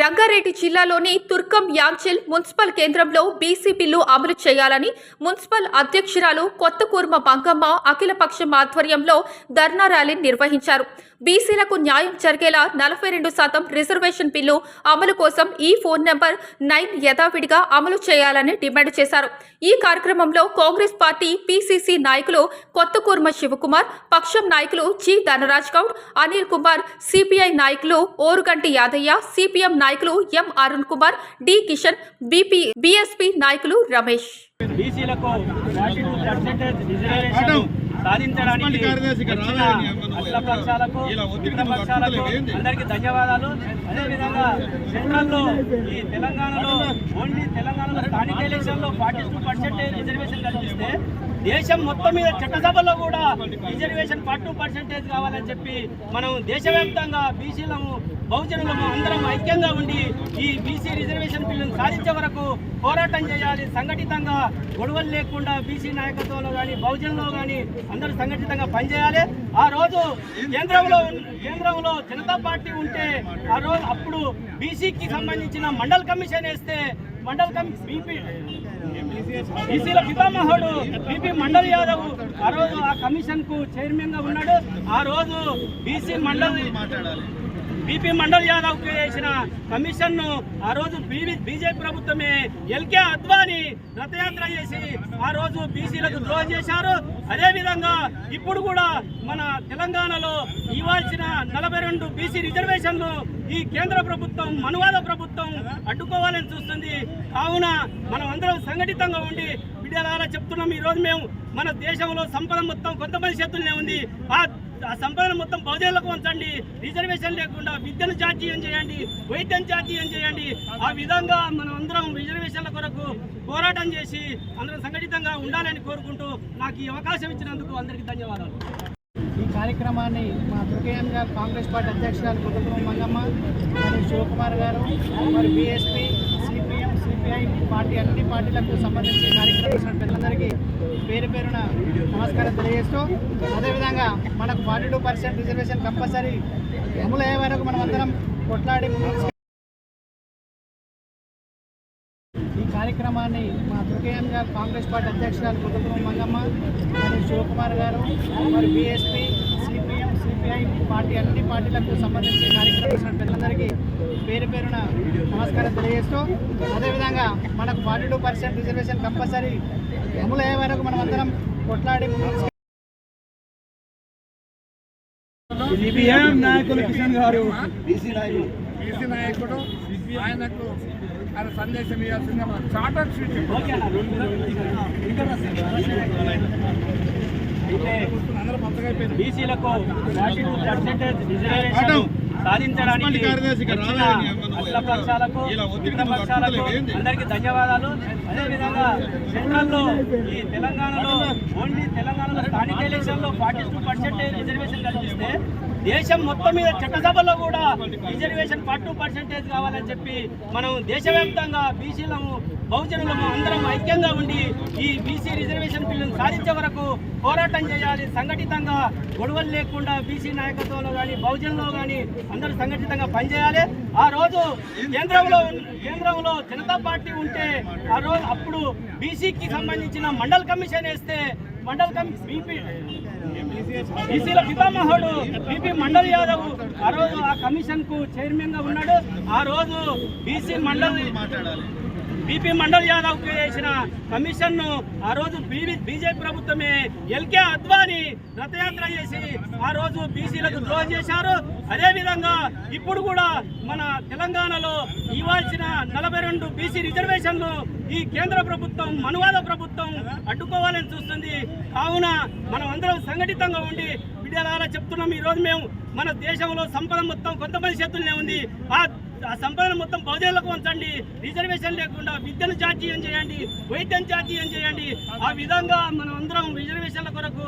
రంగారెడ్డి జిల్లాలోని తుర్కం యాంచెల్ మున్సిపల్ కేంద్రంలో BC bill అమలు చేయాలని మున్సిపల్ అధ్యక్షురాలు కొత్తకూర్మ మంగమ్మ అఖిలపక్షం ఆధ్వర్యంలో ధర్నా ర్యాలీ నిర్వహించారు. బీసీలకు న్యాయం జరిగేలా 42% రిజర్వేషన్ బిల్లు అమలు కోసం ఈ ఫోన్ నంబర్ 9 యథావిడిగా అమలు చేయాలని డిమాండ్ చేశారు. ఈ కార్యక్రమంలో కాంగ్రెస్ పార్టీ పీసీసీ నాయకులు కొత్తకూర్మ శివకుమార్, పక్షం నాయకులు జి ధనరాజ్ గౌడ్, అనిల్ కుమార్, సిపిఐ నాయకులు ఓరుగంటి యాదయ్య, సిపిఎం నాయకులు ఎం అరుణ్ కుమార్, డి కిషన్, బీఎస్పీ నాయకులు రమేష్. సాధించడానికి అఖిలపక్షాలకు అందరికీ ధన్యవాదాలు. అదేవిధంగా సెంట్రల్లో ఈ తెలంగాణలో ఓన్లీ తెలంగాణలో స్థానిక ఎలక్షన్లో 42% రిజర్వేషన్ కల్పిస్తే దేశం మొత్తం మీద చట్టసభలో కూడా రిజర్వేషన్ 42% కావాలని చెప్పి మనం దేశవ్యాప్తంగా బీసీలము బహుజనులము అందరం ఐక్యంగా ఉండి ఈ బీసీ రిజర్వేషన్ బిల్లును సాధించే వరకు పోరాటం చేయాలి. సంఘటితంగా గొడవలు లేకుండా బీసీ నాయకత్వంలో కానీ బహుజనులో కానీ అందరూ సంఘటితంగా పనిచేయాలి. ఆ రోజు కేంద్రంలో జనతా పార్టీ ఉంటే ఆ రోజు అప్పుడు బీసీకి సంబంధించిన మండల్ కమిషన్ వేస్తే బీసీల పితామహుడు బీపీ మండల్ యాదవ్ ఆ రోజు ఆ కమిషన్ కు చైర్మన్ గా ఉన్నాడు. ఆ రోజు బీపీ మండల్ యాదవ్ చేసిన కమిషన్ ను ఆ రోజు బీజేపీ ప్రభుత్వమే ఎల్కే అద్వానీ రథయాత్ర చేసి ఆ రోజు బీసీలకు ద్రోహం చేశారు. అదేవిధంగా ఇప్పుడు కూడా మన తెలంగాణలో ఇవ్వాల్సిన 42 బీసీ రిజర్వేషన్లు ఈ కేంద్ర ప్రభుత్వం మనువాద ప్రభుత్వం అడ్డుకోవాలని చూస్తుంది. కావున మనం అందరం సంఘటితంగా ఉండి బిడ్డలారా చెప్తున్నాం. ఈ రోజు మేము మన దేశంలో సంపద మొత్తం కొంతమంది చేతుల్లోనే ఉంది. ఆ సంపదను మొత్తం బహుజనులకు ఉంచండి. రిజర్వేషన్ లేకుండా విద్యను జాతీయం చేయండి, వైద్యం జాతీయం చేయండి. ఆ విధంగా మనం అందరం రిజర్వేషన్ల కొరకు పోరాటం చేసి అందరం సంఘటితంగా ఉండాలని కోరుకుంటూ నాకు ఈ అవకాశం ఇచ్చినందుకు అందరికీ ధన్యవాదాలు. ఈ కార్యక్రమాన్ని మా తుర్కం గారు కాంగ్రెస్ పార్టీ అధ్యక్షురాలు కొత్తకూర్మ మంగమ్మ మరియు శివకుమార్ గారు మరి బీఎస్పీ, సిపిఎం, సిపిఐ పార్టీ అన్ని పార్టీలకు సంబంధించి కార్యక్రమం పిల్లలందరికీ పేరు పేరున నమస్కారం తెలియజేస్తూ, అదేవిధంగా మనకు 42% రిజర్వేషన్ కంపల్సరీ అమలు అయ్యే వరకు మనం అందరం కొట్లాడి ఈ కార్యక్రమాన్ని మా తుర్కం గారు కాంగ్రెస్ పార్టీ అధ్యక్షురాలు కొత్తకూర్మ మంగమ్మ మరియు శివకుమార్ గారు మరి బీఎస్పీ, సిపిఎం, సిపిఐ పార్టీ అన్ని పార్టీలకు సంబంధించి కార్యక్రమం పిల్లలందరికీ పేరు పేరున నమస్కారం తెలియజేస్తూ, అదేవిధంగా మనకు 42% రిజర్వేషన్ కంపల్సరీ అమలు అయ్యే వరకు మనం అందరం కొట్లాడి నాయకులు కిషన్ గారు బీసీ నాయకుడు ఆయనకు ఆయన సందేశం ఇవ్వాల్సిందిగా మన చార్టర్ బీసీలకు 42% రిజర్వేషన్ సాధించడానికి అఖిలపక్షాలకు అందరికీ ధన్యవాదాలు. అదేవిధంగా సెంట్రల్లో ఈ తెలంగాణలో ఓన్లీ తెలంగాణలో స్థానిక ఎలక్షన్లో 42% రిజర్వేషన్ కల్పిస్తే దేశం మొత్తం మీద చట్టసభలో కూడా రిజర్వేషన్ 42% కావాలని చెప్పి మనం దేశవ్యాప్తంగా బీసీలము బహుజనులము అందరం ఐక్యంగా ఉండి ఈ బీసీ రిజర్వేషన్ బిల్లును సాధించే వరకు పోరాటం చేయాలి. సంఘటితంగా గొడవలు లేకుండా బీసీ నాయకత్వంలో కానీ బహుజనులో కానీ అందరూ సంఘటితంగా పనిచేయాలి. ఆ రోజు కేంద్రంలో జనతా పార్టీ ఉంటే ఆ రోజు అప్పుడు బీసీకి సంబంధించిన మండల్ కమిషన్ వేస్తే బీసీల పితామహుడు బీపీ మండల్ యాదవ్ ఆ రోజు ఆ కమిషన్ కు చైర్మన్ గా ఉన్నాడు. ఆ రోజు బీపీ మండల్ యాదవ్ చేసిన కమిషన్ ను ఆ రోజు బీజేపీ ప్రభుత్వమే ఎల్కే అద్వానీ రథయాత్ర చేసి ఆ రోజు బీసీలకు ద్రోహం చేశారు. అదేవిధంగా ఇప్పుడు కూడా మన తెలంగాణలో ఇవ్వాల్సిన 42 బీసీ రిజర్వేషన్లు ఈ కేంద్ర ప్రభుత్వం మనువాద ప్రభుత్వం అడ్డుకోవాలని చూస్తుంది. కావున మనం అందరం సంఘటితంగా ఉండి బిడ్డలారా చెప్తున్నాం. ఈ రోజు మేము మన దేశంలో సంపద మొత్తం కొంతమంది చేతుల్లోనే ఉంది. ఆ సంపదను మొత్తం బహుజనులకు ఉంచండి. రిజర్వేషన్ లేకుండా విద్యను జాతీయం చేయండి, వైద్యం జాతీయం చేయండి. ఆ విధంగా మనం అందరం రిజర్వేషన్ల కొరకు